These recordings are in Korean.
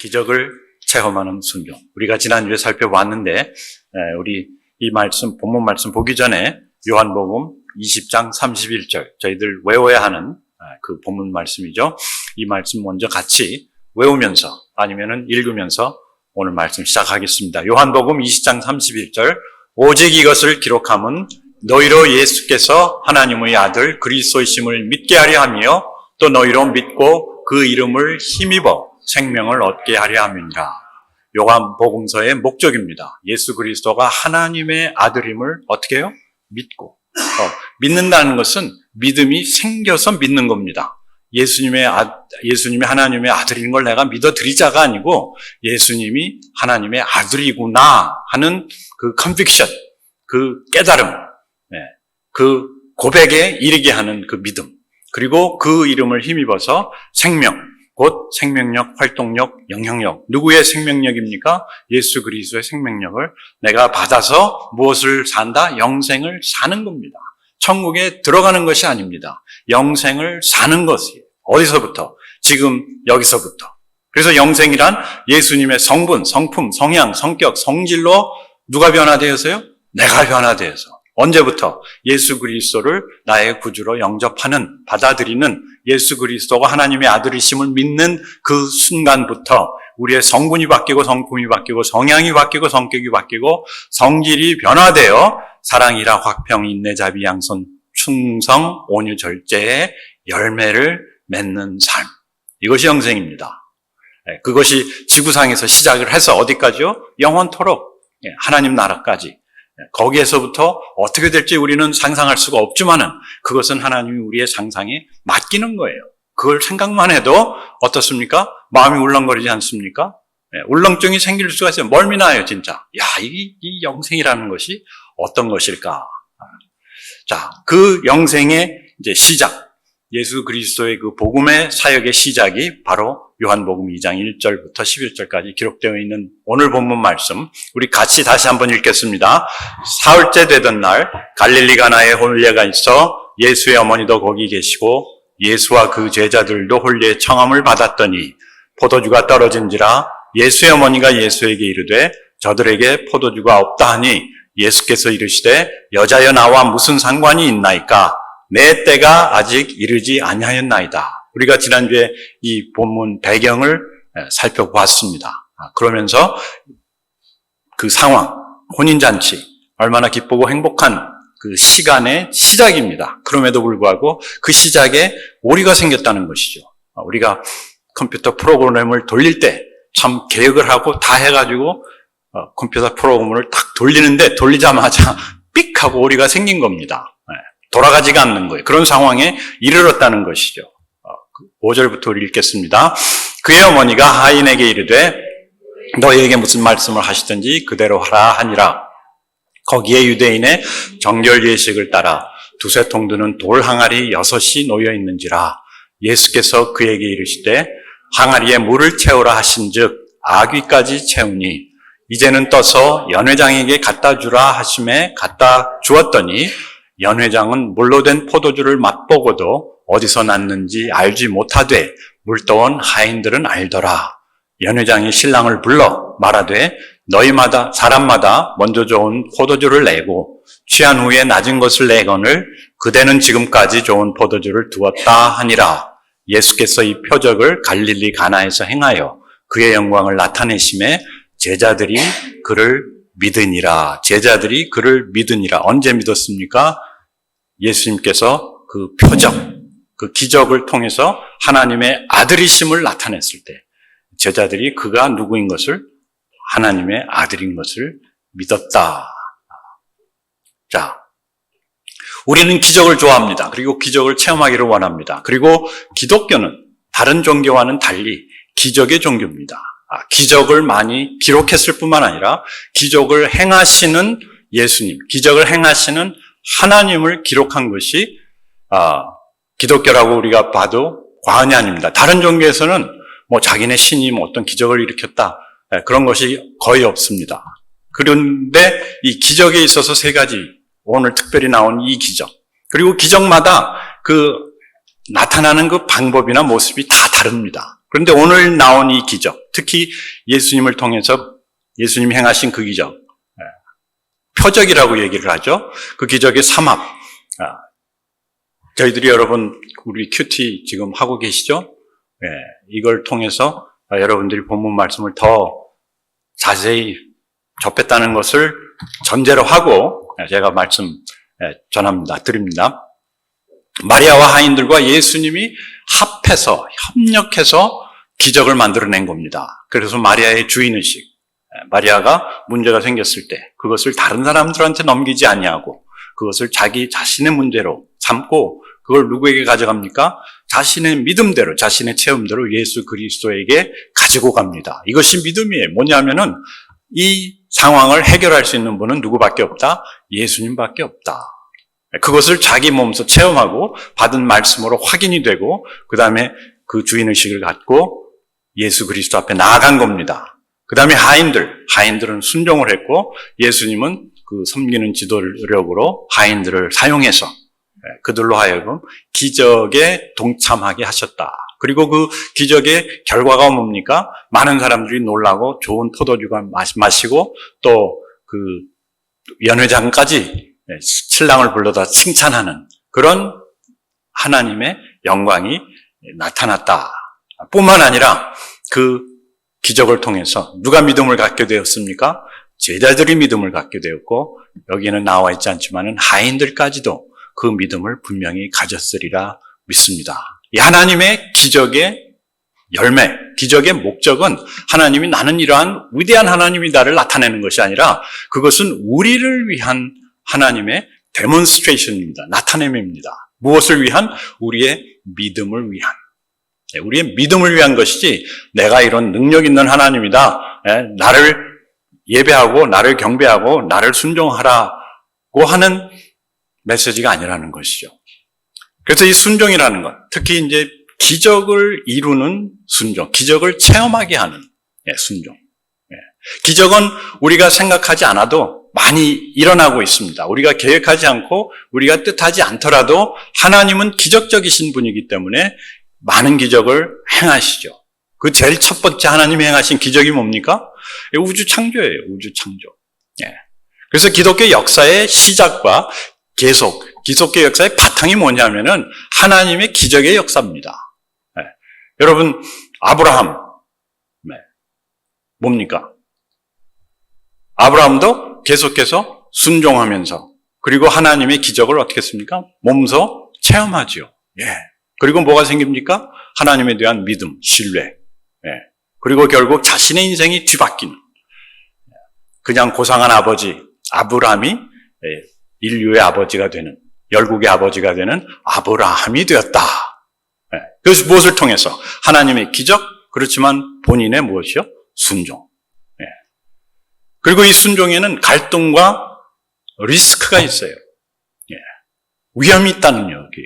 기적을 체험하는 순종. 우리가 지난주에 살펴봤는데 우리 이 말씀, 본문 말씀 보기 전에 요한복음 20장 31절 저희들 외워야 하는 그 본문 말씀이죠. 이 말씀 먼저 같이 외우면서 아니면은 읽으면서 오늘 말씀 시작하겠습니다. 요한복음 20장 31절 오직 이것을 기록함은 너희로 예수께서 하나님의 아들 그리스도이심을 믿게 하려 하며 또 너희로 믿고 그 이름을 힘입어 생명을 얻게 하려 함이니라. 요한복음서의 목적입니다. 예수 그리스도가 하나님의 아들임을 어떻게 해요? 믿고. 믿는다는 것은 믿음이 생겨서 믿는 겁니다. 예수님이 하나님의 아들인 걸 내가 믿어드리자가 아니고 예수님이 하나님의 아들이구나 하는 그 컨빅션, 그 깨달음, 그 고백에 이르게 하는 그 믿음, 그리고 그 이름을 힘입어서 생명, 곧 생명력, 활동력, 영향력. 누구의 생명력입니까? 예수 그리스도의 생명력을 내가 받아서 무엇을 산다? 영생을 사는 겁니다. 천국에 들어가는 것이 아닙니다. 영생을 사는 것이에요. 어디서부터? 지금 여기서부터. 그래서 영생이란 예수님의 성분, 성품, 성향, 성격, 성질로 누가 변화되어서요? 내가 변화되어서. 언제부터? 예수 그리스도를 나의 구주로 영접하는, 받아들이는 예수 그리스도가 하나님의 아들이심을 믿는 그 순간부터 우리의 성분이 바뀌고 성품이 바뀌고 성향이 바뀌고 성격이 바뀌고 성질이 변화되어 사랑이라 화평 인내 자비 양선 충성 온유 절제의 열매를 맺는 삶. 이것이 영생입니다. 그것이 지구상에서 시작을 해서 어디까지요? 영원토록 하나님 나라까지. 거기에서부터 어떻게 될지 우리는 상상할 수가 없지만은 그것은 하나님이 우리의 상상에 맡기는 거예요. 그걸 생각만 해도 어떻습니까? 마음이 울렁거리지 않습니까? 울렁증이 생길 수가 있어요. 멀미 나요, 진짜. 야, 이 영생이라는 것이 어떤 것일까? 자, 그 영생의 이제 시작. 예수 그리스도의 그 복음의 사역의 시작이 바로 요한복음 2장 1절부터 11절까지 기록되어 있는 오늘 본문 말씀, 우리 같이 다시 한번 읽겠습니다. 사흘째 되던 날 갈릴리 가나에 혼례가 있어 예수의 어머니도 거기 계시고 예수와 그 제자들도 혼례의 청함을 받았더니 포도주가 떨어진지라 예수의 어머니가 예수에게 이르되 저들에게 포도주가 없다 하니 예수께서 이르시되 여자여 나와 무슨 상관이 있나이까? 내 때가 아직 이르지 아니하였나이다. 우리가 지난주에 이 본문 배경을 살펴보았습니다. 그러면서 그 상황, 혼인잔치, 얼마나 기쁘고 행복한 그 시간의 시작입니다. 그럼에도 불구하고 그 시작에 오류가 생겼다는 것이죠. 우리가 컴퓨터 프로그램을 돌릴 때 참 계획을 하고 다 해가지고 컴퓨터 프로그램을 딱 돌리는데 돌리자마자 삑 하고 오류가 생긴 겁니다. 돌아가지가 않는 거예요. 그런 상황에 이르렀다는 것이죠. 5절부터 우리 읽겠습니다. 그의 어머니가 하인에게 이르되 너희에게 무슨 말씀을 하시든지 그대로 하라 하니라. 거기에 유대인의 정결 예식을 따라 두세 통 드는 돌 항아리 6이 놓여 있는지라. 예수께서 그에게 이르시되 항아리에 물을 채우라 하신즉 아귀까지 채우니 이제는 떠서 연회장에게 갖다 주라 하심에 갖다 주었더니 연회장은 물로 된 포도주를 맛보고도 어디서 났는지 알지 못하되 물떠온 하인들은 알더라. 연회장이 신랑을 불러 말하되 너희마다 사람마다 먼저 좋은 포도주를 내고 취한 후에 낮은 것을 내거늘 그대는 지금까지 좋은 포도주를 두었다 하니라. 예수께서 이 표적을 갈릴리 가나에서 행하여 그의 영광을 나타내심에 제자들이 그를 믿으니라. 제자들이 그를 믿으니라. 언제 믿었습니까? 예수님께서 그 표적, 그 기적을 통해서 하나님의 아들이심을 나타냈을 때 제자들이 그가 누구인 것을, 하나님의 아들인 것을 믿었다. 자, 우리는 기적을 좋아합니다. 그리고 기적을 체험하기를 원합니다. 그리고 기독교는 다른 종교와는 달리 기적의 종교입니다. 기적을 많이 기록했을 뿐만 아니라 기적을 행하시는 예수님, 기적을 행하시는 하나님을 기록한 것이 기독교라고 우리가 봐도 과언이 아닙니다. 다른 종교에서는 뭐 자기네 신이 뭐 어떤 기적을 일으켰다, 그런 것이 거의 없습니다. 그런데 이 기적에 있어서 세 가지, 오늘 특별히 나온 이 기적, 그리고 기적마다 그 나타나는 그 방법이나 모습이 다 다릅니다. 그런데 오늘 나온 이 기적, 특히 예수님을 통해서 예수님이 행하신 그 기적, 표적이라고 얘기를 하죠. 그 기적의 삼합. 저희들이 여러분 우리 큐티 지금 하고 계시죠? 이걸 통해서 여러분들이 본문 말씀을 더 자세히 접했다는 것을 전제로 하고 제가 말씀 드립니다. 마리아와 하인들과 예수님이 합해서 협력해서 기적을 만들어낸 겁니다. 그래서 마리아의 주인의식, 마리아가 문제가 생겼을 때 그것을 다른 사람들한테 넘기지 아니하고 그것을 자기 자신의 문제로 삼고 그걸 누구에게 가져갑니까? 자신의 믿음대로, 자신의 체험대로 예수 그리스도에게 가지고 갑니다. 이것이 믿음이에요. 뭐냐면은 이 상황을 해결할 수 있는 분은 누구밖에 없다? 예수님밖에 없다. 그것을 자기 몸소 체험하고 받은 말씀으로 확인이 되고 그 다음에 그 주인의식을 갖고 예수 그리스도 앞에 나아간 겁니다. 그 다음에 하인들은 순종을 했고 예수님은 그 섬기는 지도력으로 하인들을 사용해서 그들로 하여금 기적에 동참하게 하셨다. 그리고 그 기적의 결과가 뭡니까? 많은 사람들이 놀라고 좋은 포도주가 마시고 또 그 연회장까지 신랑을 불러다 칭찬하는 그런 하나님의 영광이 나타났다. 뿐만 아니라 그 기적을 통해서 누가 믿음을 갖게 되었습니까? 제자들이 믿음을 갖게 되었고 여기에는 나와 있지 않지만은 하인들까지도 그 믿음을 분명히 가졌으리라 믿습니다. 이 하나님의 기적의 열매, 기적의 목적은 하나님이 나는 이러한 위대한 하나님이다를 나타내는 것이 아니라 그것은 우리를 위한 하나님의 데몬스트레이션입니다. 나타냄입니다. 무엇을 위한? 우리의 믿음을 위한. 우리의 믿음을 위한 것이지 내가 이런 능력 있는 하나님이다. 나를 예배하고 나를 경배하고 나를 순종하라고 하는 메시지가 아니라는 것이죠. 그래서 이 순종이라는 것, 특히 이제 기적을 이루는 순종, 기적을 체험하게 하는 순종. 기적은 우리가 생각하지 않아도 많이 일어나고 있습니다. 우리가 계획하지 않고 우리가 뜻하지 않더라도 하나님은 기적적이신 분이기 때문에 많은 기적을 행하시죠. 그 제일 첫 번째 하나님이 행하신 기적이 뭡니까? 우주 창조예요. 우주 창조. 그래서 기독교 역사의 시작과 기독교 역사의 바탕이 뭐냐면은 하나님의 기적의 역사입니다. 여러분, 아브라함, 뭡니까? 아브라함도 계속해서 순종하면서 그리고 하나님의 기적을 어떻게 했습니까? 몸소 체험하지요. 그리고 뭐가 생깁니까? 하나님에 대한 믿음, 신뢰. 그리고 결국 자신의 인생이 뒤바뀌는 그냥 고상한 아버지 아브라함이 인류의 아버지가 되는 열국의 아버지가 되는 아브라함이 되었다. 그래서 무엇을 통해서? 하나님의 기적, 그렇지만 본인의 무엇이요? 순종. 그리고 이 순종에는 갈등과 리스크가 있어요. 위험이 있다는 여기.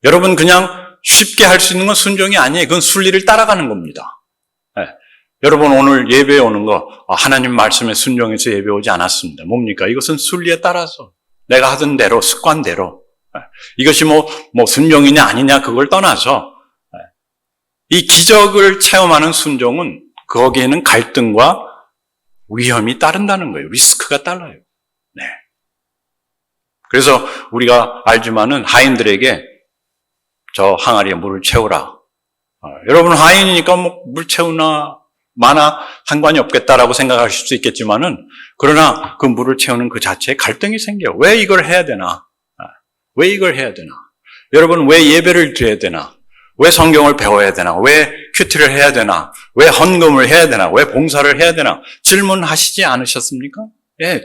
여러분 그냥 쉽게 할 수 있는 건 순종이 아니에요. 그건 순리를 따라가는 겁니다. 여러분 오늘 예배에 오는 거 하나님 말씀에 순종해서 예배 오지 않았습니다. 뭡니까? 이것은 순리에 따라서 내가 하던 대로 습관대로 이것이 뭐 순종이냐 아니냐 그걸 떠나서 이 기적을 체험하는 순종은 거기에는 갈등과 위험이 따른다는 거예요. 리스크가 따라요. 그래서 우리가 알지만은 하인들에게 저 항아리에 물을 채우라. 여러분 하인이니까 물 채우나 마나 상관이 없겠다라고 생각하실 수 있겠지만은 그러나 그 물을 채우는 그 자체에 갈등이 생겨요. 왜 이걸 해야 되나? 왜 이걸 해야 되나? 여러분 왜 예배를 드려야 되나? 왜 성경을 배워야 되나? 왜 큐티를 해야 되나? 왜 헌금을 해야 되나? 왜 봉사를 해야 되나? 질문하시지 않으셨습니까?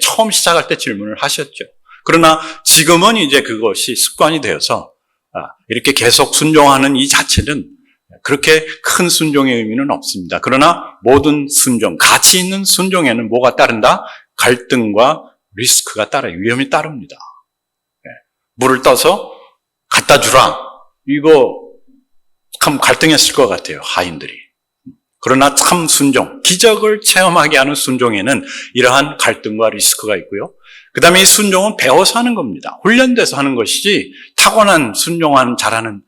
처음 시작할 때 질문을 하셨죠. 그러나 지금은 이제 그것이 습관이 되어서 이렇게 계속 순종하는 이 자체는 그렇게 큰 순종의 의미는 없습니다. 그러나 모든 순종, 가치 있는 순종에는 뭐가 따른다? 갈등과 리스크가 따라요. 위험이 따릅니다. 물을 떠서 갖다 주라. 이거 참 갈등했을 것 같아요. 하인들이. 그러나 참 순종, 기적을 체험하게 하는 순종에는 이러한 갈등과 리스크가 있고요. 그 다음에 이 순종은 배워서 하는 겁니다. 훈련돼서 하는 것이지 타고난 순종하는 잘하는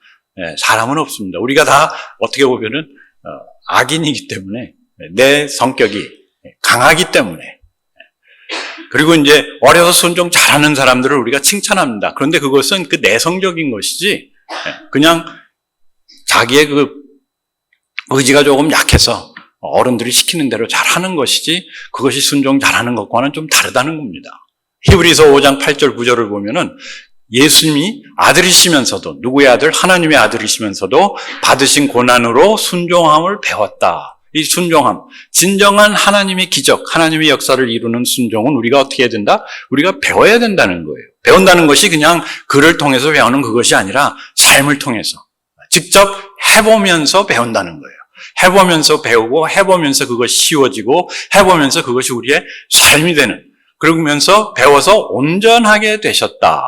사람은 없습니다. 우리가 다 어떻게 보면은 악인이기 때문에, 내 성격이 강하기 때문에, 그리고 이제 어려서 순종 잘하는 사람들을 우리가 칭찬합니다. 그런데 그것은 그 내성적인 것이지, 그냥 자기의 그 의지가 조금 약해서 어른들이 시키는 대로 잘하는 것이지, 그것이 순종 잘하는 것과는 좀 다르다는 겁니다. 히브리서 5장 8절 9절을 보면은 예수님이 아들이시면서도, 누구의 아들? 하나님의 아들이시면서도 받으신 고난으로 순종함을 배웠다. 이 순종함, 진정한 하나님의 기적, 하나님의 역사를 이루는 순종은 우리가 어떻게 해야 된다? 우리가 배워야 된다는 거예요. 배운다는 것이 그냥 글을 통해서 배우는 그것이 아니라 삶을 통해서 직접 해보면서 배운다는 거예요. 해보면서 배우고, 해보면서 그것이 쉬워지고, 해보면서 그것이 우리의 삶이 되는, 그러면서 배워서 온전하게 되셨다.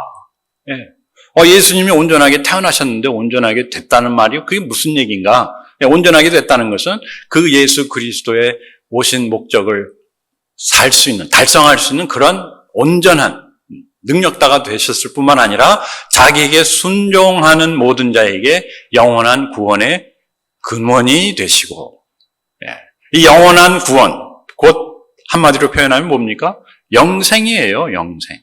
예수님이 온전하게 태어나셨는데 온전하게 됐다는 말이 그게 무슨 얘기인가? 온전하게 됐다는 것은 그 예수 그리스도의 오신 목적을 살 수 있는, 달성할 수 있는 그런 온전한 능력자가 되셨을 뿐만 아니라 자기에게 순종하는 모든 자에게 영원한 구원의 근원이 되시고, 이 영원한 구원, 곧 한마디로 표현하면 뭡니까? 영생이에요, 영생.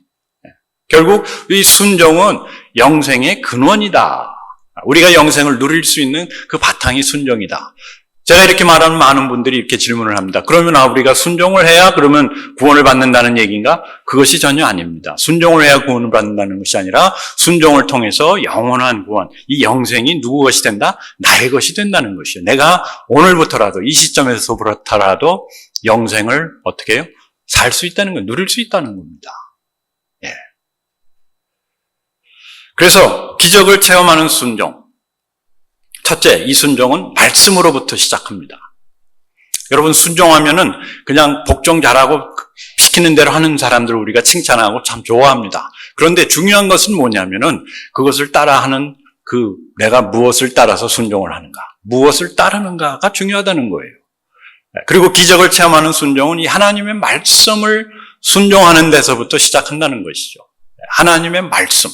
결국 이 순종은 영생의 근원이다. 우리가 영생을 누릴 수 있는 그 바탕이 순종이다. 제가 이렇게 말하면 많은 분들이 이렇게 질문을 합니다. 그러면 우리가 순종을 해야 그러면 구원을 받는다는 얘기인가? 그것이 전혀 아닙니다. 순종을 해야 구원을 받는다는 것이 아니라 순종을 통해서 영원한 구원, 이 영생이 누구 것이 된다? 나의 것이 된다는 것이에요. 내가 오늘부터라도, 이 시점에서부터라도 영생을 어떻게 해요? 살 수 있다는 거, 누릴 수 있다는 겁니다. 그래서 기적을 체험하는 순종. 첫째, 이 순종은 말씀으로부터 시작합니다. 여러분, 순종하면은 그냥 복종 잘하고 시키는 대로 하는 사람들을 우리가 칭찬하고 참 좋아합니다. 그런데 중요한 것은 뭐냐면은 그것을 따라하는 내가 무엇을 따라서 순종을 하는가, 무엇을 따르는가가 중요하다는 거예요. 그리고 기적을 체험하는 순종은 이 하나님의 말씀을 순종하는 데서부터 시작한다는 것이죠. 하나님의 말씀.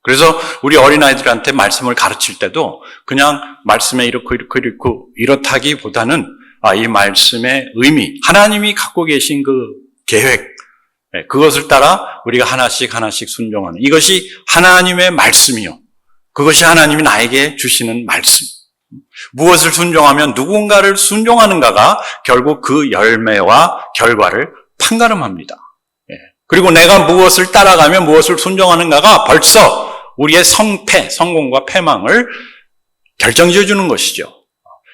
그래서 우리 어린아이들한테 말씀을 가르칠 때도 그냥 말씀에 이렇다기보다는 이 말씀의 의미, 하나님이 갖고 계신 그 계획, 그것을 따라 우리가 하나씩 순종하는, 이것이 하나님의 말씀이요, 그것이 하나님이 나에게 주시는 말씀. 무엇을 순종하면 누군가를 순종하는가가 결국 그 열매와 결과를 판가름합니다. 그리고 내가 무엇을 따라가면 무엇을 순종하는가가 벌써 우리의 성공과 패망을 결정지어 주는 것이죠.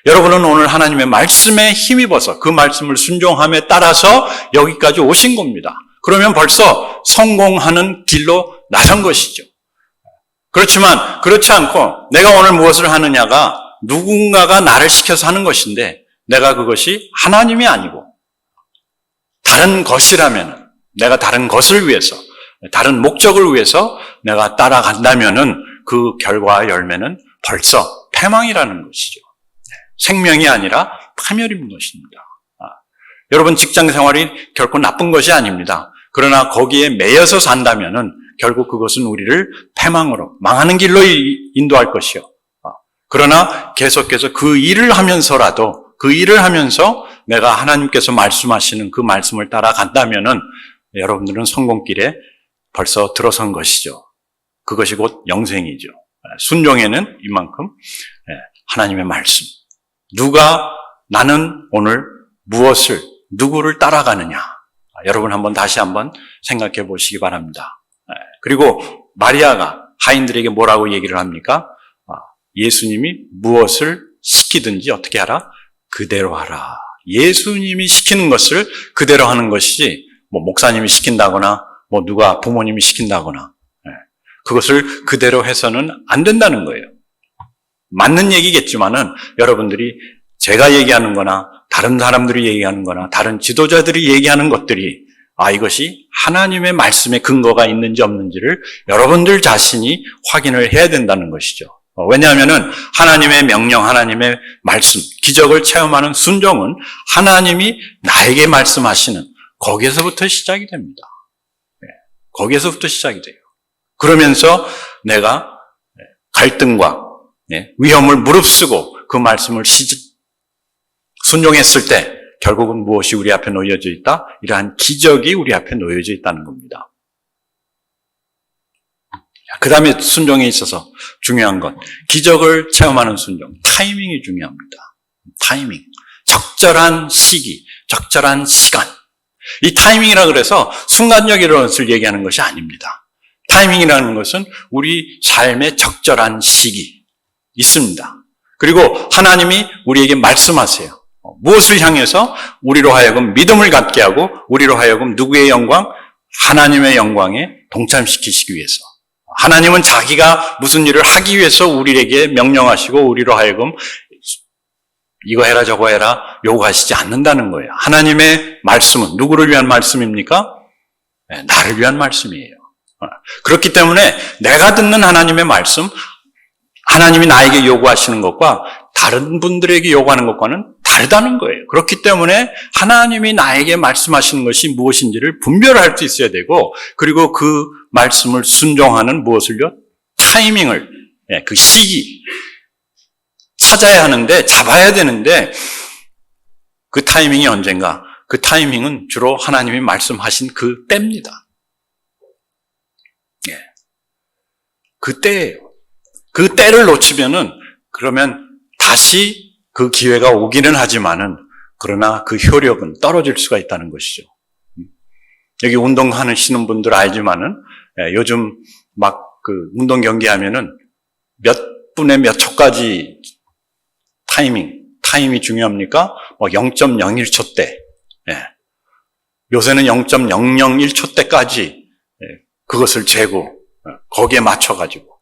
여러분은 오늘 하나님의 말씀에 힘입어서 그 말씀을 순종함에 따라서 여기까지 오신 겁니다. 그러면 벌써 성공하는 길로 나선 것이죠. 그렇지만 그렇지 않고 내가 오늘 무엇을 하느냐가 누군가가 나를 시켜서 하는 것인데, 내가 그것이 하나님이 아니고 다른 것이라면, 내가 다른 것을 위해서, 다른 목적을 위해서 내가 따라간다면은 그 결과와 열매는 벌써 패망이라는 것이죠. 생명이 아니라 파멸인 것입니다. 여러분, 직장 생활이 결코 나쁜 것이 아닙니다. 그러나 거기에 매여서 산다면은 결국 그것은 우리를 패망으로, 망하는 길로 인도할 것이요. 그러나 계속해서 그 일을 하면서라도, 그 일을 하면서 내가 하나님께서 말씀하시는 그 말씀을 따라간다면은 여러분들은 성공길에 벌써 들어선 것이죠. 그것이 곧 영생이죠. 순종에는 이만큼 하나님의 말씀. 나는 오늘 누구를 따라가느냐. 여러분 다시 한번 생각해 보시기 바랍니다. 그리고 마리아가 하인들에게 뭐라고 얘기를 합니까? 예수님이 무엇을 시키든지 어떻게 하라? 그대로 하라. 예수님이 시키는 것을 그대로 하는 것이지, 목사님이 시킨다거나, 누가 부모님이 시킨다거나, 그것을 그대로 해서는 안 된다는 거예요. 맞는 얘기겠지만은 여러분들이 제가 얘기하는 거나, 다른 사람들이 얘기하는 거나, 다른 지도자들이 얘기하는 것들이 이것이 하나님의 말씀에 근거가 있는지 없는지를 여러분들 자신이 확인을 해야 된다는 것이죠. 왜냐하면은 하나님의 명령, 하나님의 말씀, 기적을 체험하는 순종은 하나님이 나에게 말씀하시는 거기에서부터 시작이 됩니다. 거기에서부터 시작이 돼요. 그러면서 내가 갈등과 위험을 무릅쓰고 그 말씀을 순종했을 때 결국은 무엇이 우리 앞에 놓여져 있다? 이러한 기적이 우리 앞에 놓여져 있다는 겁니다. 그 다음에 순종에 있어서 중요한 건 기적을 체험하는 순종, 타이밍이 중요합니다. 타이밍, 적절한 시기, 적절한 시간. 이 타이밍이라 그래서 순간적인 것을 얘기하는 것이 아닙니다. 타이밍이라는 것은 우리 삶의 적절한 시기 있습니다. 그리고 하나님이 우리에게 말씀하세요. 무엇을 향해서 우리로 하여금 믿음을 갖게 하고 우리로 하여금 누구의 영광? 하나님의 영광에 동참시키시기 위해서. 하나님은 자기가 무슨 일을 하기 위해서 우리에게 명령하시고 우리로 하여금 이거 해라 저거 해라 요구하시지 않는다는 거예요. 하나님의 말씀은 누구를 위한 말씀입니까? 네, 나를 위한 말씀이에요. 그렇기 때문에 내가 듣는 하나님의 말씀, 하나님이 나에게 요구하시는 것과 다른 분들에게 요구하는 것과는 다르다는 거예요. 그렇기 때문에 하나님이 나에게 말씀하시는 것이 무엇인지를 분별할 수 있어야 되고, 그리고 그 말씀을 순종하는 무엇을요? 타이밍을, 그 시기 찾아야 하는데, 잡아야 되는데, 그 타이밍이 언젠가? 그 타이밍은 주로 하나님이 말씀하신 그 때입니다. 그 때예요. 그 때를 놓치면은, 그러면 다시 그 기회가 오기는 하지만은, 그러나 그 효력은 떨어질 수가 있다는 것이죠. 여기 운동하시는 분들 알지만은, 요즘 막 그 운동 경기 하면은 몇 분에 몇 초까지 타임이 중요합니까? 뭐 0.01초 때. 요새는 0.001초 때까지 그것을 재고, 거기에 맞춰가지고.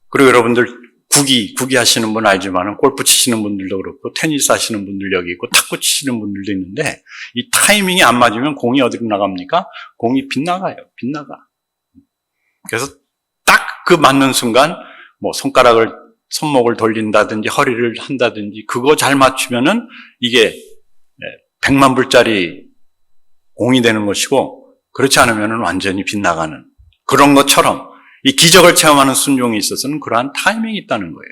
그리고 여러분들 구기 하시는 분 알지만은 골프 치시는 분들도 그렇고 테니스 하시는 분들 여기 있고 탁구 치시는 분들도 있는데 이 타이밍이 안 맞으면 공이 어디로 나갑니까? 공이 빗나가요. 빗나가. 그래서 딱 그 맞는 순간 뭐 손목을 돌린다든지 허리를 한다든지 그거 잘 맞추면은 이게 100만 불짜리 공이 되는 것이고 그렇지 않으면은 완전히 빗나가는 그런 것처럼 이 기적을 체험하는 순종에 있어서는 그러한 타이밍이 있다는 거예요.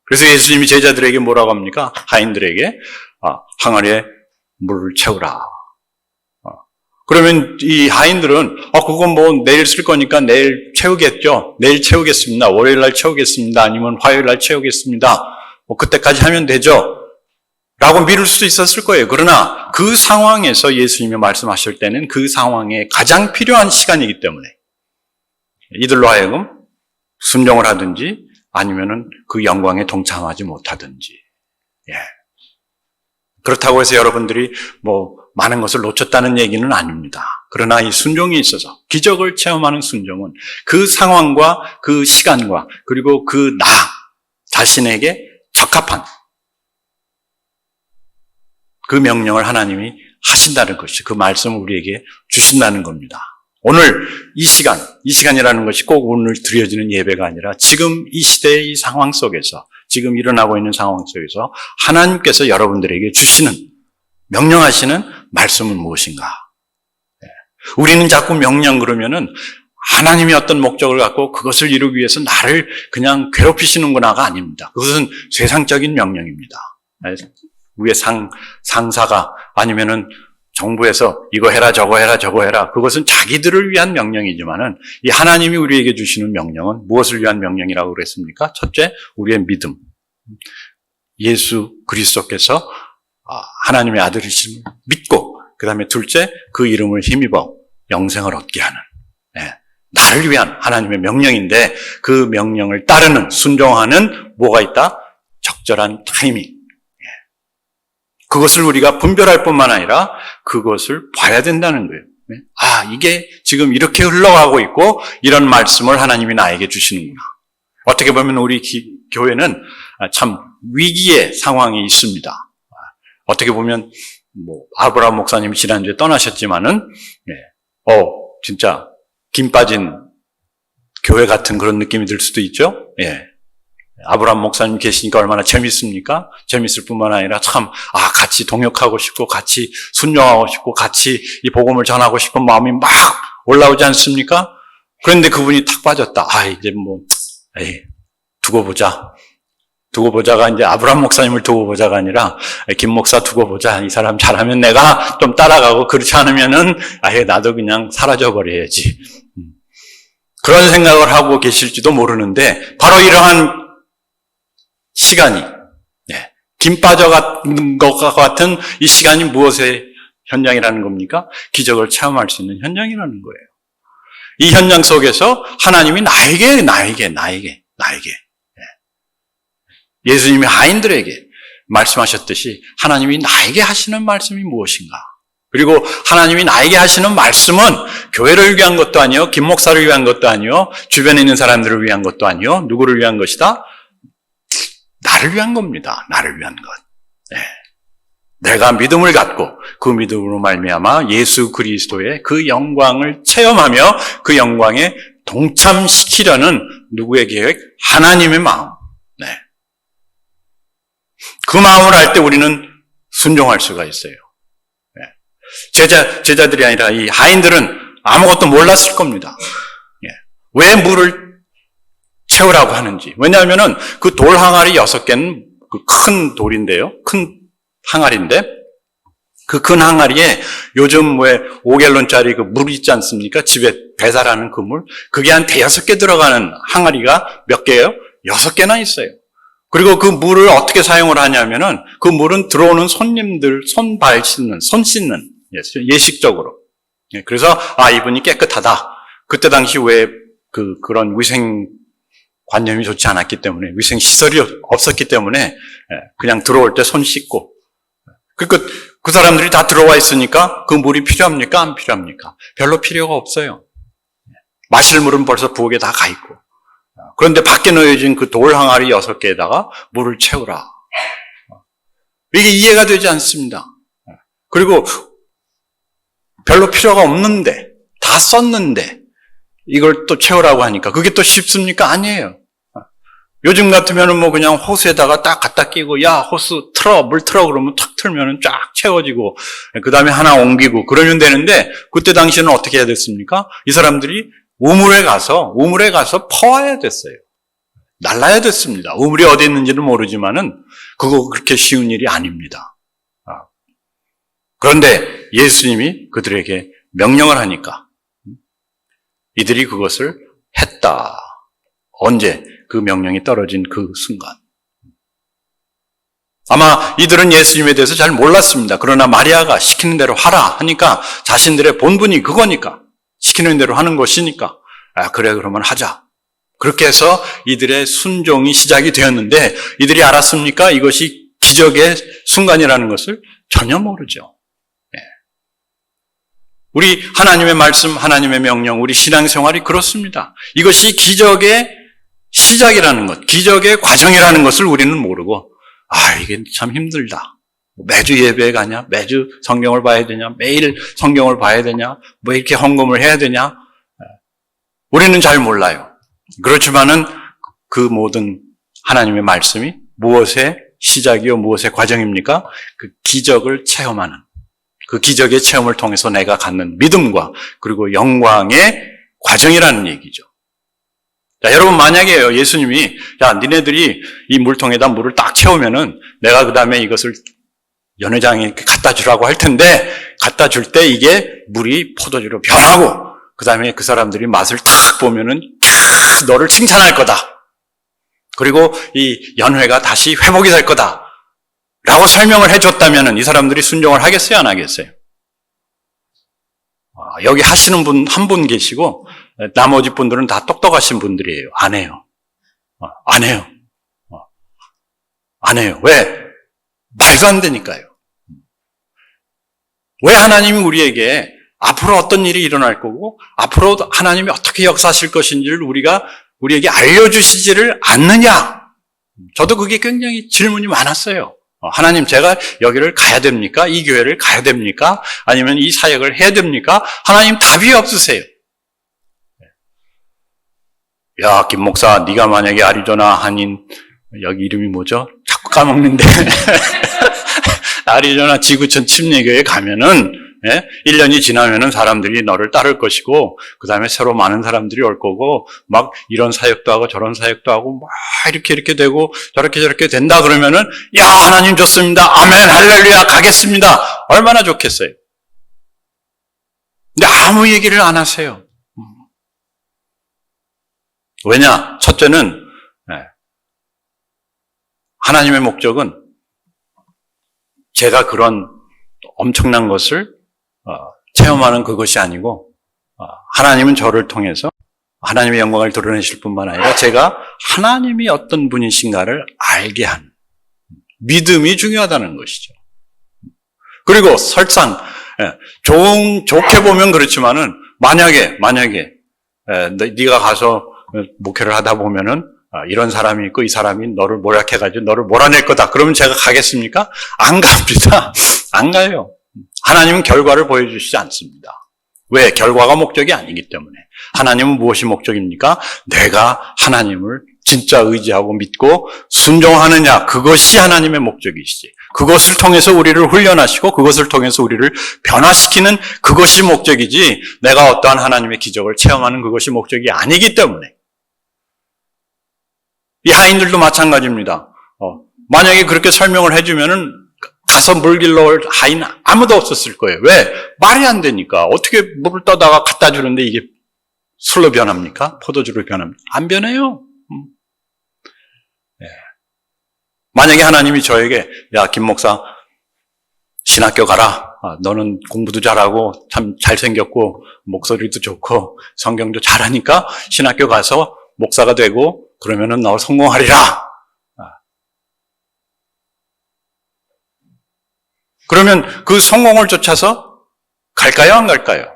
그래서 예수님이 제자들에게 뭐라고 합니까? 하인들에게 항아리에 물을 채우라. 그러면 이 하인들은 그건 뭐 내일 쓸 거니까 내일 채우겠죠. 내일 채우겠습니다. 월요일 날 채우겠습니다. 아니면 화요일 날 채우겠습니다. 뭐 그때까지 하면 되죠. 라고 미룰 수도 있었을 거예요. 그러나 그 상황에서 예수님이 말씀하실 때는 그 상황에 가장 필요한 시간이기 때문에 이들로 하여금 순종을 하든지 아니면은 그 영광에 동참하지 못하든지. 그렇다고 해서 여러분들이 뭐 많은 것을 놓쳤다는 얘기는 아닙니다. 그러나 이 순종에 있어서 기적을 체험하는 순종은 그 상황과 그 시간과 그리고 그 나 자신에게 적합한 그 명령을 하나님이 하신다는 것이 그 말씀을 우리에게 주신다는 겁니다. 오늘 이 시간이라는 것이 꼭 오늘 드려지는 예배가 아니라 지금 이 시대의 이 상황 속에서 지금 일어나고 있는 상황 속에서 하나님께서 여러분들에게 주시는 명령하시는 말씀은 무엇인가? 우리는 자꾸 명령 그러면은 하나님이 어떤 목적을 갖고 그것을 이루기 위해서 나를 그냥 괴롭히시는구나가 아닙니다. 그것은 세상적인 명령입니다. 위에 상사가 아니면은 정부에서 이거 해라 저거 해라 그것은 자기들을 위한 명령이지만은 이 하나님이 우리에게 주시는 명령은 무엇을 위한 명령이라고 그랬습니까? 첫째, 우리의 믿음. 예수 그리스도께서 하나님의 아들이심을 믿고 그 다음에 둘째, 그 이름을 힘입어 영생을 얻게 하는 나를 위한 하나님의 명령인데 그 명령을 따르는 순종하는 뭐가 있다? 적절한 타이밍. 그것을 우리가 분별할 뿐만 아니라 그것을 봐야 된다는 거예요. 이게 지금 이렇게 흘러가고 있고 이런 말씀을 하나님이 나에게 주시는구나. 어떻게 보면 우리 교회는 참 위기의 상황이 있습니다. 어떻게 보면 뭐 아브라함 목사님이 지난주에 떠나셨지만은 진짜 김 빠진 교회 같은 그런 느낌이 들 수도 있죠. 아브라함 목사님 계시니까 얼마나 재밌습니까? 재밌을 뿐만 아니라 참 같이 동역하고 싶고 같이 순종하고 싶고 같이 이 복음을 전하고 싶은 마음이 막 올라오지 않습니까? 그런데 그분이 탁 빠졌다. 이제 뭐 두고 보자. 두고 보자가 이제 아브라함 목사님을 두고 보자가 아니라 김 목사 두고 보자. 이 사람 잘하면 내가 좀 따라가고 그렇지 않으면은 아예 나도 그냥 사라져 버려야지. 그런 생각을 하고 계실지도 모르는데 바로 이러한 시간이 김 빠져간 것과 같은 이 시간이 무엇의 현장이라는 겁니까? 기적을 체험할 수 있는 현장이라는 거예요. 이 현장 속에서 하나님이 나에게 예수님이 하인들에게 말씀하셨듯이 하나님이 나에게 하시는 말씀이 무엇인가? 그리고 하나님이 나에게 하시는 말씀은 교회를 위한 것도 아니요, 김 목사를 위한 것도 아니요, 주변에 있는 사람들을 위한 것도 아니요, 누구를 위한 것이다? 나를 위한 겁니다. 나를 위한 것. 내가 믿음을 갖고 그 믿음으로 말미암아 예수 그리스도의 그 영광을 체험하며 그 영광에 동참시키려는 누구의 계획? 하나님의 마음. 그 마음을 알 때 우리는 순종할 수가 있어요. 제자들이 아니라 이 하인들은 아무것도 몰랐을 겁니다. 왜 물을 채우라고 하는지. 왜냐하면은 그 돌 항아리 6개는 그 큰 돌인데요. 큰 항아리인데 그 큰 항아리에 요즘 왜 5갤론짜리 그 물 있지 않습니까? 집에 배달하는 그 물. 그게 한 5개 들어가는 항아리가 몇 개예요? 6개나 있어요. 그리고 그 물을 어떻게 사용을 하냐면은 그 물은 들어오는 손님들 손 씻는 예식적으로. 그래서 이분이 깨끗하다. 그때 당시 왜 그런 위생 관념이 좋지 않았기 때문에 위생 시설이 없었기 때문에 그냥 들어올 때 손 씻고 그 사람들이 다 들어와 있으니까 그 물이 필요합니까? 안 필요합니까? 별로 필요가 없어요. 마실 물은 벌써 부엌에 다 가 있고. 그런데 밖에 놓여진 그 돌 항아리 6개에다가 물을 채우라. 이게 이해가 되지 않습니다. 그리고 별로 필요가 없는데, 다 썼는데, 이걸 또 채우라고 하니까 그게 또 쉽습니까? 아니에요. 요즘 같으면은 뭐 그냥 호스에다가 딱 갖다 끼고, 야, 호스 물 틀어 그러면 탁 틀면은 쫙 채워지고, 그 다음에 하나 옮기고 그러면 되는데, 그때 당시에는 어떻게 해야 됐습니까? 이 사람들이 우물에 가서 퍼와야 됐어요. 날라야 됐습니다. 우물이 어디 있는지는 모르지만은 그거 그렇게 쉬운 일이 아닙니다. 그런데 예수님이 그들에게 명령을 하니까 이들이 그것을 했다. 언제? 그 명령이 떨어진 그 순간. 아마 이들은 예수님에 대해서 잘 몰랐습니다. 그러나 마리아가 시키는 대로 하라 하니까 자신들의 본분이 그거니까 시키는 대로 하는 것이니까 그래 그러면 하자. 그렇게 해서 이들의 순종이 시작이 되었는데 이들이 알았습니까? 이것이 기적의 순간이라는 것을 전혀 모르죠. 우리 하나님의 말씀, 하나님의 명령, 우리 신앙생활이 그렇습니다. 이것이 기적의 시작이라는 것, 기적의 과정이라는 것을 우리는 모르고 이게 참 힘들다. 매주 예배에 가냐? 매주 성경을 봐야 되냐? 매일 성경을 봐야 되냐? 뭐 이렇게 헌금을 해야 되냐? 우리는 잘 몰라요. 그렇지만은 그 모든 하나님의 말씀이 무엇의 시작이요? 무엇의 과정입니까? 그 기적을 체험하는, 그 기적의 체험을 통해서 내가 갖는 믿음과 그리고 영광의 과정이라는 얘기죠. 자, 여러분 만약에 예수님이 니네들이 이 물통에다 물을 딱 채우면은 내가 그 다음에 이것을 연회장에 갖다 주라고 할 텐데 갖다 줄 때 이게 물이 포도주로 변하고 그 다음에 그 사람들이 맛을 탁 보면은 너를 칭찬할 거다. 그리고 이 연회가 다시 회복이 될 거다. 라고 설명을 해줬다면은 이 사람들이 순종을 하겠어요? 안 하겠어요? 여기 하시는 분 한 분 계시고 나머지 분들은 다 똑똑하신 분들이에요. 안 해요. 안 해요. 안 해요. 왜? 말도 안 되니까요. 왜 하나님이 우리에게 앞으로 어떤 일이 일어날 거고 앞으로 하나님이 어떻게 역사하실 것인지를 우리에게 알려주시지를 않느냐? 저도 그게 굉장히 질문이 많았어요. 하나님, 제가 여기를 가야 됩니까? 이 교회를 가야 됩니까? 아니면 이 사역을 해야 됩니까? 하나님 답이 없으세요. 야, 김 목사, 네가 만약에 아리조나 한인, 여기 이름이 뭐죠? 자꾸 까먹는데. 아리조나 지구촌 침례교회 가면은 예? 1년이 지나면은 사람들이 너를 따를 것이고, 그 다음에 새로 많은 사람들이 올 거고, 막 이런 사역도 하고 저런 사역도 하고, 막 이렇게 되고, 저렇게 된다 그러면은, 야, 하나님 좋습니다. 아멘, 할렐루야, 가겠습니다. 얼마나 좋겠어요. 근데 아무 얘기를 안 하세요. 왜냐? 첫째는, 하나님의 목적은 제가 그런 엄청난 것을 체험하는 그것이 아니고 하나님은 저를 통해서 하나님의 영광을 드러내실 뿐만 아니라 제가 하나님이 어떤 분이신가를 알게 하는 믿음이 중요하다는 것이죠. 그리고 설상 좋게 보면 그렇지만은 만약에 네가 가서 목회를 하다 보면은 이런 사람이 있고 이 사람이 너를 모략해가지고 너를 몰아낼 거다. 그러면 제가 가겠습니까? 안 갑니다. 안 가요. 하나님은 결과를 보여주시지 않습니다. 왜? 결과가 목적이 아니기 때문에. 하나님은 무엇이 목적입니까? 내가 하나님을 진짜 의지하고 믿고 순종하느냐. 그것이 하나님의 목적이시지. 그것을 통해서 우리를 훈련하시고 그것을 통해서 우리를 변화시키는 그것이 목적이지 내가 어떠한 하나님의 기적을 체험하는 그것이 목적이 아니기 때문에. 이 하인들도 마찬가지입니다. 만약에 그렇게 설명을 해주면은 가서 물 길러 올 하인 아무도 없었을 거예요. 왜? 말이 안 되니까. 어떻게 물을 떠다가 갖다 주는데 이게 술로 변합니까? 포도주로 변합니까? 안 변해요. 만약에 하나님이 저에게 야, 김 목사 신학교 가라. 너는 공부도 잘하고 참 잘생겼고 목소리도 좋고 성경도 잘하니까 신학교 가서 목사가 되고 그러면은 너 성공하리라. 그러면 그 성공을 쫓아서 갈까요? 안 갈까요?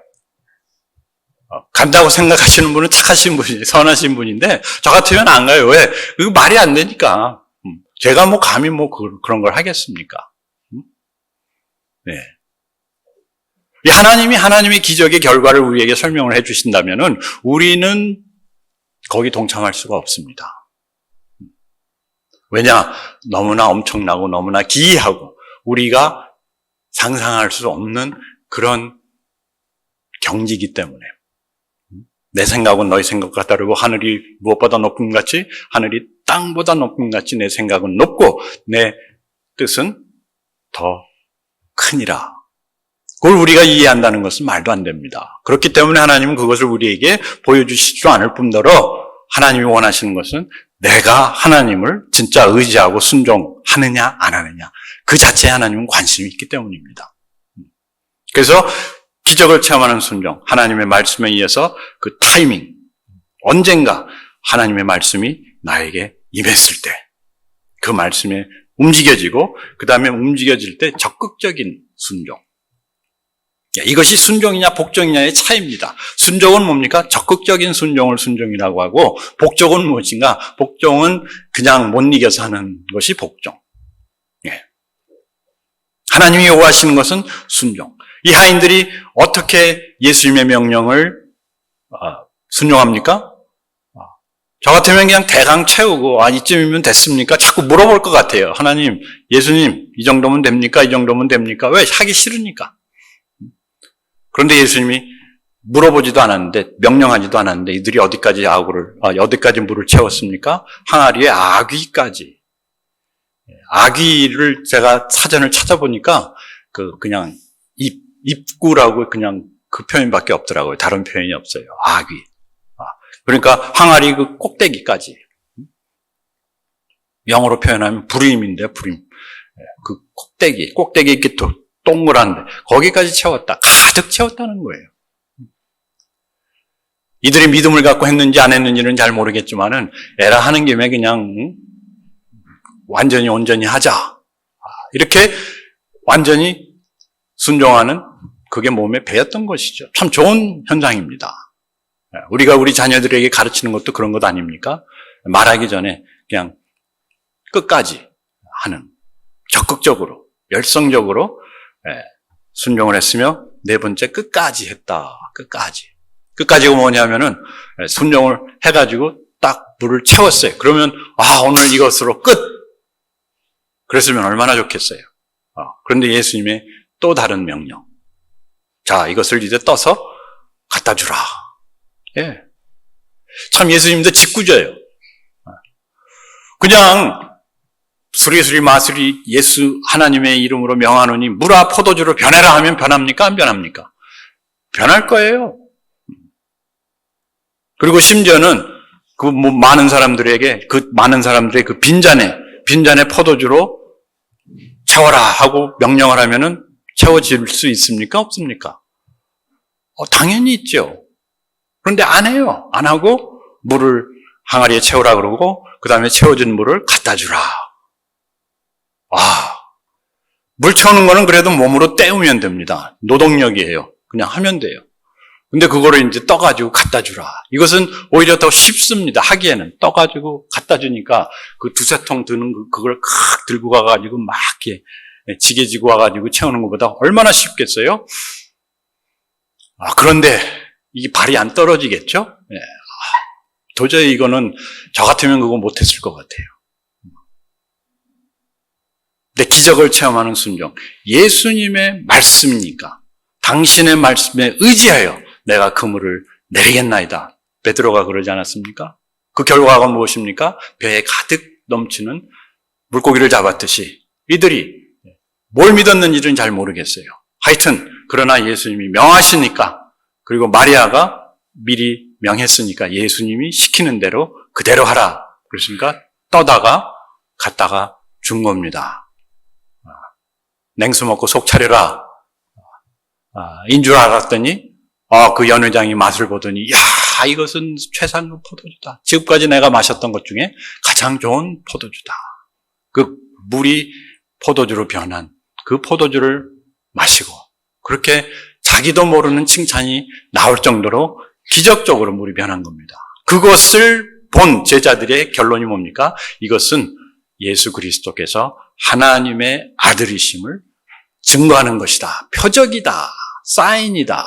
간다고 생각하시는 분은 착하신 분이 선하신 분인데 저 같으면 안 가요. 왜? 그거 말이 안 되니까. 제가 감히 그런 걸 하겠습니까? 네. 하나님의 기적의 결과를 우리에게 설명을 해 주신다면은 우리는 거기 동참할 수가 없습니다. 왜냐? 너무나 엄청나고 너무나 기이하고 우리가 상상할 수 없는 그런 경지이기 때문에 내 생각은 너희 생각과 다르고 하늘이 무엇보다 높은 것 같이 하늘이 땅보다 높은 것 같이 내 생각은 높고 내 뜻은 더 크니라. 그걸 우리가 이해한다는 것은 말도 안 됩니다. 그렇기 때문에 하나님은 그것을 우리에게 보여주시지도 않을 뿐더러 하나님이 원하시는 것은 내가 하나님을 진짜 의지하고 순종하느냐 안 하느냐 그 자체에 하나님은 관심이 있기 때문입니다. 그래서 기적을 체험하는 순종, 하나님의 말씀에 의해서 그 타이밍, 언젠가 하나님의 말씀이 나에게 임했을 때 그 말씀에 움직여지고 그 다음에 움직여질 때 적극적인 순종. 이것이 순종이냐 복종이냐의 차이입니다. 순종은 뭡니까? 적극적인 순종을 순종이라고 하고 복종은 무엇인가? 복종은 그냥 못 이겨서 하는 것이 복종. 하나님이 요구하시는 것은 순종. 이 하인들이 어떻게 예수님의 명령을 순종합니까? 저 같으면 그냥 대강 채우고 이쯤이면 됐습니까? 자꾸 물어볼 것 같아요. 하나님, 예수님 이 정도면 됩니까? 이 정도면 됩니까? 왜? 하기 싫으니까. 그런데 예수님이 물어보지도 않았는데 명령하지도 않았는데 이들이 어디까지 물을 채웠습니까? 항아리에 아귀까지. 아귀를 제가 사전을 찾아보니까 그냥 입구라고 그냥 그 표현밖에 없더라고요. 다른 표현이 없어요. 아귀. 그러니까 항아리 그 꼭대기까지. 영어로 표현하면 부림인데 부림. 그 꼭대기 이렇게 동그란데 거기까지 채웠다. 가득 채웠다는 거예요. 이들이 믿음을 갖고 했는지 안 했는지는 잘 모르겠지만은 에라 하는 김에 그냥 완전히 온전히 하자. 이렇게 완전히 순종하는 그게 몸에 배었던 것이죠. 참 좋은 현상입니다. 우리가 우리 자녀들에게 가르치는 것도 그런 것 아닙니까? 말하기 전에 그냥 끝까지 하는 적극적으로 열성적으로 순종을 했으며 네 번째 끝까지 했다. 끝까지가 뭐냐면은 순종을 해가지고 딱 물을 채웠어요. 그러면 오늘 이것으로 끝. 그랬으면 얼마나 좋겠어요. 그런데 예수님의 또 다른 명령. 자, 이것을 이제 떠서 갖다 주라. 예. 참 예수님도 짓궂어요. 그냥 수리수리 마수리 예수 하나님의 이름으로 명하노니 물아 포도주로 변해라 하면 변합니까? 안 변합니까? 변할 거예요. 그리고 심지어는 그 많은 사람들의 그 빈잔에 포도주로 채워라 하고 명령을 하면은 채워질 수 있습니까? 없습니까? 당연히 있죠. 그런데 안 해요. 안 하고 물을 항아리에 채우라 그러고 그 다음에 채워진 물을 갖다 주라. 물 채우는 거는 그래도 몸으로 때우면 됩니다. 노동력이에요. 그냥 하면 돼요. 근데 그거를 이제 떠가지고 갖다 주라. 이것은 오히려 더 쉽습니다. 하기에는. 떠가지고 갖다 주니까 그 두세 통 드는 그걸 칵 들고 가가지고 막 이렇게 지게 지고 와가지고 채우는 것보다 얼마나 쉽겠어요? 그런데 이게 발이 안 떨어지겠죠? 도저히 이거는 저 같으면 그거 못했을 것 같아요. 근데 기적을 체험하는 순종. 예수님의 말씀이니까 당신의 말씀에 의지하여 내가 그 물을 내리겠나이다. 베드로가 그러지 않았습니까? 그 결과가 무엇입니까? 배에 가득 넘치는 물고기를 잡았듯이 이들이 뭘 믿었는지는 잘 모르겠어요. 하여튼 그러나 예수님이 명하시니까 그리고 마리아가 미리 명했으니까 예수님이 시키는 대로 그대로 하라. 그러니까 떠다가 갔다가 준 겁니다. 냉수 먹고 속 차려라. 인 줄 알았더니 그 연회장이 맛을 보더니 야 이것은 최상급 포도주다. 지금까지 내가 마셨던 것 중에 가장 좋은 포도주다. 그 물이 포도주로 변한 그 포도주를 마시고 그렇게 자기도 모르는 칭찬이 나올 정도로 기적적으로 물이 변한 겁니다. 그것을 본 제자들의 결론이 뭡니까? 이것은 예수 그리스도께서 하나님의 아들이심을 증거하는 것이다. 표적이다. 사인이다.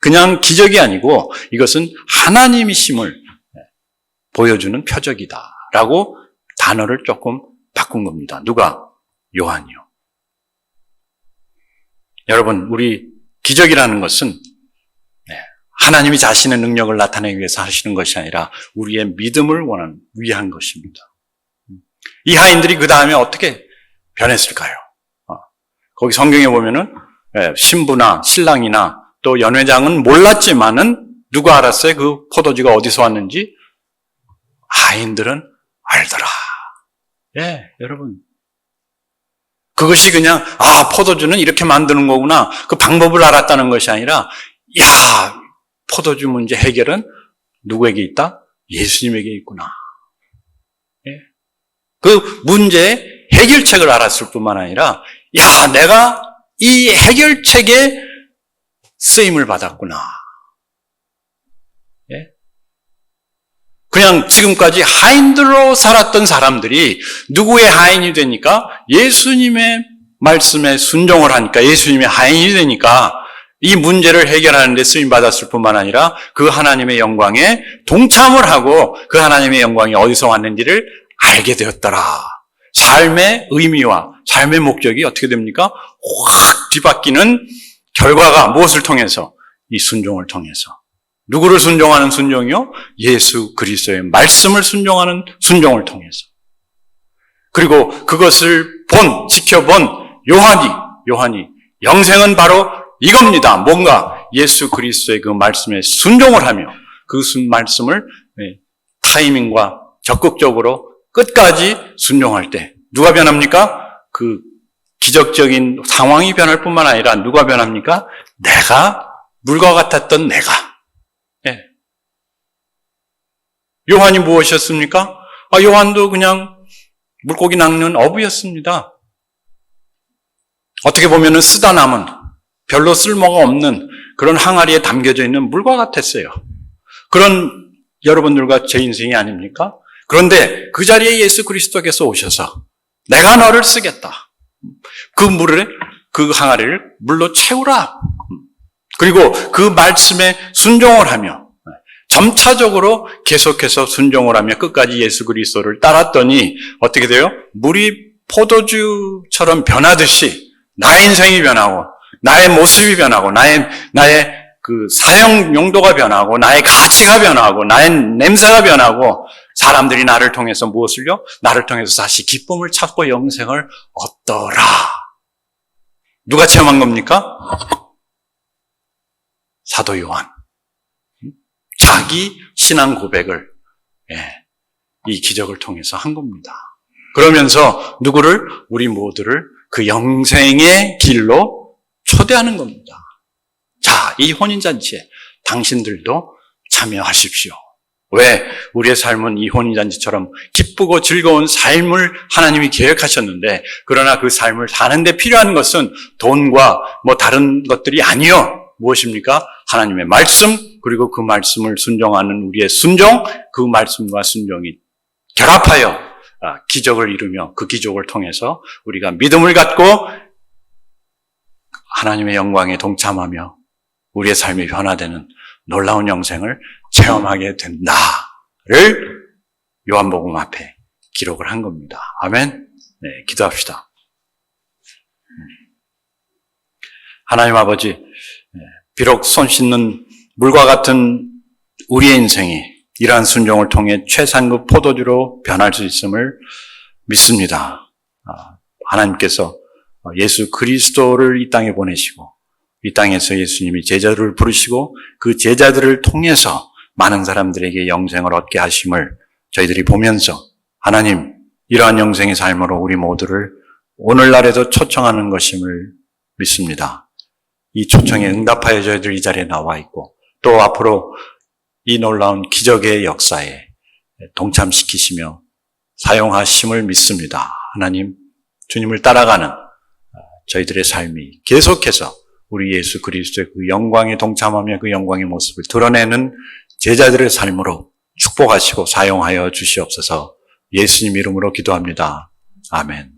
그냥 기적이 아니고 이것은 하나님이심을 보여주는 표적이다. 라고 단어를 조금 바꾼 겁니다. 누가? 요한이요. 여러분, 우리 기적이라는 것은 하나님이 자신의 능력을 나타내기 위해서 하시는 것이 아니라 우리의 믿음을 위한 것입니다. 이 하인들이 그 다음에 어떻게 변했을까요? 거기 성경에 보면은 신부나 신랑이나 또 연회장은 몰랐지만은 누가 알았어요? 그 포도주가 어디서 왔는지? 하인들은 알더라. 여러분. 그것이 그냥 포도주는 이렇게 만드는 거구나. 그 방법을 알았다는 것이 아니라 포도주 문제 해결은 누구에게 있다? 예수님에게 있구나. 그 문제의 해결책을 알았을 뿐만 아니라 내가 이 해결책에 쓰임을 받았구나. 그냥 지금까지 하인들로 살았던 사람들이 누구의 하인이 되니까 예수님의 말씀에 순종을 하니까 예수님의 하인이 되니까 이 문제를 해결하는 데 쓰임 받았을 뿐만 아니라 그 하나님의 영광에 동참을 하고 그 하나님의 영광이 어디서 왔는지를 알게 되었더라. 삶의 의미와 삶의 목적이 어떻게 됩니까? 확 뒤바뀌는 결과가 무엇을 통해서? 이 순종을 통해서. 누구를 순종하는 순종이요? 예수 그리스도의 말씀을 순종하는 순종을 통해서. 그리고 그것을 지켜본 요한이 영생은 바로 이겁니다. 뭔가 예수 그리스도의 그 말씀에 순종을 하며 그 말씀을 타이밍과 적극적으로 끝까지 순종할 때 누가 변합니까? 그 기적적인 상황이 변할 뿐만 아니라 누가 변합니까? 물과 같았던 내가. 요한이 무엇이었습니까? 요한도 그냥 물고기 낚는 어부였습니다. 어떻게 보면은 쓰다 남은 별로 쓸모가 없는 그런 항아리에 담겨져 있는 물과 같았어요. 그런 여러분들과 제 인생이 아닙니까? 그런데 그 자리에 예수 그리스도께서 오셔서 내가 너를 쓰겠다. 그 항아리를 물로 채우라. 그리고 그 말씀에 순종을 하며 점차적으로 계속해서 순종을 하며 끝까지 예수 그리스도를 따랐더니 어떻게 돼요? 물이 포도주처럼 변하듯이 나의 인생이 변하고 나의 모습이 변하고 나의 그 사용 용도가 변하고 나의 가치가 변하고 나의 냄새가 변하고 사람들이 나를 통해서 무엇을요? 나를 통해서 다시 기쁨을 찾고 영생을 얻더라. 누가 체험한 겁니까? 사도 요한. 자기 신앙 고백을 이 기적을 통해서 한 겁니다. 그러면서 누구를? 우리 모두를 그 영생의 길로 초대하는 겁니다. 자, 이 혼인잔치에 당신들도 참여하십시오. 왜? 우리의 삶은 이 혼인잔치처럼 기쁘고 즐거운 삶을 하나님이 계획하셨는데, 그러나 그 삶을 사는데 필요한 것은 돈과 다른 것들이 아니요. 무엇입니까? 하나님의 말씀, 그리고 그 말씀을 순종하는 우리의 순종, 그 말씀과 순종이 결합하여 기적을 이루며 그 기적을 통해서 우리가 믿음을 갖고 하나님의 영광에 동참하며 우리의 삶이 변화되는 놀라운 영생을 체험하게 된다를 요한복음 앞에 기록을 한 겁니다. 아멘. 네, 기도합시다. 하나님 아버지, 비록 손 씻는 물과 같은 우리의 인생이 이러한 순종을 통해 최상급 포도주로 변할 수 있음을 믿습니다. 하나님께서 예수 그리스도를 이 땅에 보내시고 이 땅에서 예수님이 제자들을 부르시고 그 제자들을 통해서 많은 사람들에게 영생을 얻게 하심을 저희들이 보면서 하나님, 이러한 영생의 삶으로 우리 모두를 오늘날에도 초청하는 것임을 믿습니다. 이 초청에 응답하여 저희들 이 자리에 나와 있고 또 앞으로 이 놀라운 기적의 역사에 동참시키시며 사용하심을 믿습니다. 하나님, 주님을 따라가는 저희들의 삶이 계속해서 우리 예수 그리스도의 그 영광에 동참하며 그 영광의 모습을 드러내는 제자들의 삶으로 축복하시고 사용하여 주시옵소서. 예수님 이름으로 기도합니다. 아멘.